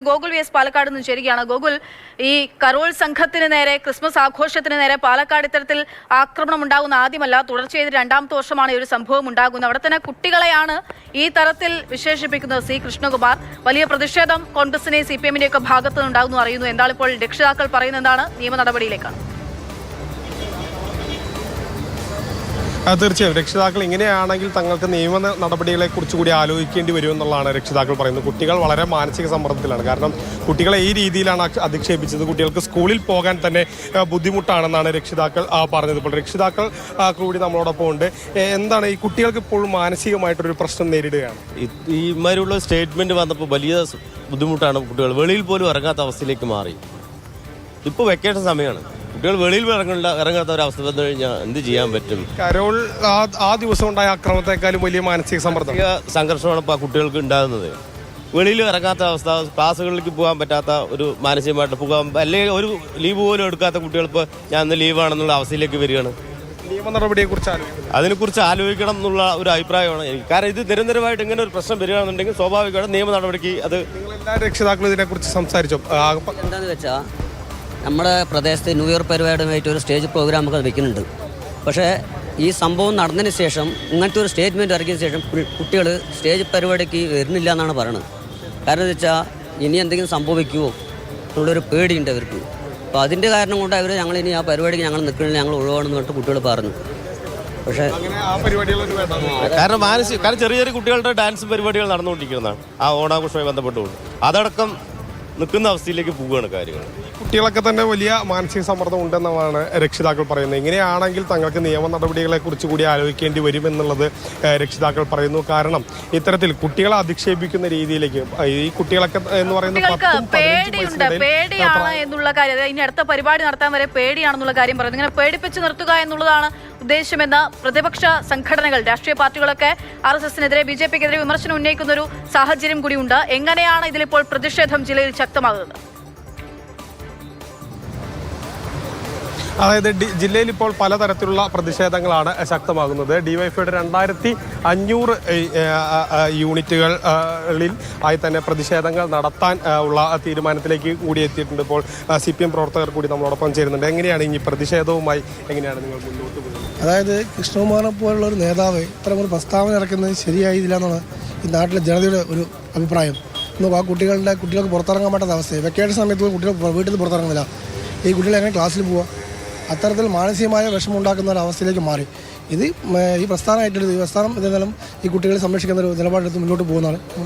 Gokul V S Palakkad നിന്ന് ചേരുകയാണ്. ഗോകുൽ, ഈ കരോൾ സംഘത്തിന് നേരെ, ക്രിസ്മസ് ആഘോഷത്തിന് നേരെ പാലക്കാട് ഇത്തരത്തിൽ ആക്രമണം ഉണ്ടാകുന്ന ആദ്യമല്ല, തുടർച്ചയായി രണ്ടാമത്തെ വർഷമാണ് ഈ ഒരു സംഭവം ഉണ്ടാകുന്നത്. അവിടെ തന്നെ കുട്ടികളെയാണ് ഈ തരത്തിൽ വിശേഷിപ്പിക്കുന്നത് സി കൃഷ്ണകുമാർ. വലിയ പ്രതിഷേധം കോൺഗ്രസിനെയും CPM-ന്റെയും ഒക്കെ ഭാഗത്ത് നിന്നുണ്ടാകുന്നു അറിയുന്നു. എന്താണ് ഇപ്പോൾ രക്ഷിതാക്കൾ പറയുന്നത്? എന്താണ് നിയമ നടപടിയിലേക്കാണ്? തീർച്ചയായും രക്ഷിതാക്കൾ ഇങ്ങനെയാണെങ്കിൽ തങ്ങൾക്ക് നിയമ നടപടികളെ കുറിച്ച് കൂടി ആലോചിക്കേണ്ടി വരുമെന്നുള്ളതാണ് രക്ഷിതാക്കൾ പറയുന്നത്. കുട്ടികൾ വളരെ മാനസിക സമ്മർദ്ദത്തിലാണ്. കാരണം കുട്ടികളെ ഈ രീതിയിലാണ് അധിക്ഷേപിച്ചത്. കുട്ടികൾക്ക് സ്കൂളിൽ പോകാൻ തന്നെ ബുദ്ധിമുട്ടാണെന്നാണ് രക്ഷിതാക്കൾ പറഞ്ഞത്. ഇപ്പോൾ രക്ഷിതാക്കൾ കൂടി നമ്മളോടൊപ്പം ഉണ്ട്. എന്താണ് ഈ കുട്ടികൾക്ക് ഇപ്പോഴും മാനസികമായിട്ടൊരു പ്രശ്നം നേരിടുകയാണ്? ഇമാരുള്ള സ്റ്റേറ്റ്മെന്റ് വന്നപ്പോൾ വലിയ ബുദ്ധിമുട്ടാണ്. കുട്ടികൾ വെളിയിൽ പോലും ഇറങ്ങാത്ത അവസ്ഥയിലേക്ക് മാറി. ഇപ്പോൾ വെക്കേഷൻ സമയമാണ്. കുട്ടികൾ വെളിയിൽ ഇറങ്ങാത്ത ഒരു അവസ്ഥ വന്നു കഴിഞ്ഞാൽ എന്ത് ചെയ്യാൻ പറ്റും? കരോൾ ആ ദിവസം ഉണ്ടായ ആക്രമണത്തെക്കാളും വലിയ മാനസിക സമ്മർദ്ദം, സംഘർഷമാണ് ഇപ്പോൾ കുട്ടികൾക്ക് ഉണ്ടാകുന്നത്. വെളിയിൽ ഇറങ്ങാത്ത അവസ്ഥ, ക്ലാസ്സുകളിലേക്ക് പോകാൻ പറ്റാത്ത ഒരു മാനസികമായിട്ട് പോകാൻ, അല്ലെങ്കിൽ ഒരു ലീവ് പോലും എടുക്കാത്ത കുട്ടികൾ ഇപ്പോൾ ഞാൻ ഇന്ന് ലീവാണെന്നുള്ള അവസ്ഥയിലേക്ക് വരികയാണ്. നിയമ നടപടിയെക്കുറിച്ച് അതിനെക്കുറിച്ച് ആലോചിക്കണം എന്നുള്ള ഒരു അഭിപ്രായമാണ് എനിക്ക്. കാരണം ഇത് നിരന്തരമായിട്ട് ഇങ്ങനെ ഒരു പ്രശ്നം വരികയാണെന്നുണ്ടെങ്കിൽ സ്വാഭാവികമായിട്ട് നിയമ നടപടിക്ക് അത് എല്ലാ രക്ഷിതാക്കളും ഇതിനെക്കുറിച്ച് സംസാരിച്ചോ? എന്താണെന്ന് വെച്ചാൽ നമ്മുടെ പ്രദേശത്ത് ന്യൂ ഇയർ പരിപാടിയുമായിട്ട് ഒരു സ്റ്റേജ് പ്രോഗ്രാമൊക്കെ വെക്കുന്നുണ്ട്. പക്ഷേ ഈ സംഭവം നടന്നതിന് ശേഷം, ഇങ്ങനത്തെ ഒരു സ്റ്റേറ്റ്മെൻറ്റ് ഇറക്കിയതിന് ശേഷം കുട്ടികൾ സ്റ്റേജ് പരിപാടിക്ക് വരുന്നില്ല എന്നാണ് പറയുന്നത്. കാരണം എന്ന് വെച്ചാൽ ഇനി എന്തെങ്കിലും സംഭവിക്കുമോ എന്നുള്ളൊരു പേടിയുണ്ട് അവർക്ക്. അപ്പോൾ അതിൻ്റെ കാരണം കൊണ്ട് അവർ ഞങ്ങളിനി ആ പരിപാടിക്ക് ഞങ്ങൾ നിൽക്കണില്ല, ഞങ്ങൾ ഒഴിവാണെന്ന് പറഞ്ഞിട്ട് കുട്ടികൾ പറഞ്ഞു. പക്ഷേ കാരണം ചെറിയ ചെറിയ കുട്ടികളുടെ ഡാൻസ് പരിപാടികൾ നടന്നുകൊണ്ടിരിക്കുന്നതാണ് ആ ഓണാഘോഷവുമായി ബന്ധപ്പെട്ടുകൊണ്ട്. അതടക്കം നിൽക്കുന്ന അവസ്ഥയിലേക്ക് പോവുകയാണ് കാര്യങ്ങൾ. കുട്ടികളൊക്കെ തന്നെ വലിയ മാനസിക സമ്മർദ്ദം ഉണ്ടെന്നാണ് രക്ഷിതാക്കൾ പറയുന്നത്. ഇങ്ങനെയാണെങ്കിൽ തങ്ങൾക്ക് നിയമ നടപടികളെ കുറിച്ച് കൂടി ആലോചിക്കേണ്ടി വരുമെന്നുള്ളത് രക്ഷിതാക്കൾ പറയുന്നു. കാരണം ഇത്തരത്തിൽ കുട്ടികളെ അധിക്ഷേപിക്കുന്ന രീതിയിലേക്ക് ഈ കുട്ടികളൊക്കെ എന്ന് പറയുന്നത് പേടിയാണ് എന്നുള്ള കാര്യം, ഇനി അടുത്ത പരിപാടി നടത്താൻ വരെ പേടിയാണെന്നുള്ള കാര്യം പറയുന്നത്. ഇങ്ങനെ പേടിപ്പിച്ച് നിർത്തുക എന്നുള്ളതാണ് ഉദ്ദേശമെന്ന് പ്രതിപക്ഷ സംഘടനകൾ, രാഷ്ട്രീയ പാർട്ടികളൊക്കെ RSSനെതിരെ, BJPക്കെതിരെ വിമർശനം ഉന്നയിക്കുന്ന ഒരു സാഹചര്യം കൂടിയുണ്ട്. എങ്ങനെയാണ് ഇതിലിപ്പോൾ പ്രതിഷേധം ജില്ലയിൽ ശക്തമാകുന്നത്? അതായത് ജില്ലയിൽ ഇപ്പോൾ പലതരത്തിലുള്ള പ്രതിഷേധങ്ങളാണ് ശക്തമാകുന്നത്. DYFIയുടെ 2500 യൂണിറ്റുകളിൽ ആയി തന്നെ പ്രതിഷേധങ്ങൾ നടത്താൻ ഉള്ള തീരുമാനത്തിലേക്ക് കൂടി എത്തിയിട്ടുണ്ട്. ഇപ്പോൾ CPM പ്രവർത്തകർ കൂടി നമ്മളോടൊപ്പം ചേരുന്നുണ്ട്. എങ്ങനെയാണ് ഈ പ്രതിഷേധവുമായി എങ്ങനെയാണ് നിങ്ങൾ മുന്നോട്ട് പോകുന്നത്? അതായത് കൃഷ്ണകുമാറിനെ പോലുള്ള ഒരു നേതാവ് ഇത്തരം ഒരു പ്രസ്താവന ഇറക്കുന്നത് ശരിയായില്ല എന്നാണ് ഈ നാട്ടിലെ ജനതയുടെ ഒരു അഭിപ്രായം. ആ കുട്ടികൾക്ക് പുറത്തിറങ്ങാൻ പറ്റാത്ത അവസ്ഥ. വെക്കേഷൻ സമയത്ത് കുട്ടികൾ വീട്ടിൽ നിന്ന് പുറത്തിറങ്ങുന്നില്ല. ഈ കുട്ടികൾ എങ്ങനെ ക്ലാസ്സിൽ പോവുക? അത്തരത്തിൽ മാനസികമായ വിഷമമുണ്ടാക്കുന്ന ഒരു അവസ്ഥയിലേക്ക് മാറി. ഈ പ്രസ്ഥാനമായിട്ടുള്ള ഈ പ്രസ്ഥാനം എന്തായാലും ഈ കുട്ടികളെ സംരക്ഷിക്കുന്ന ഒരു നിലപാടെടുത്ത് മുന്നോട്ട് പോകുന്നതാണ്.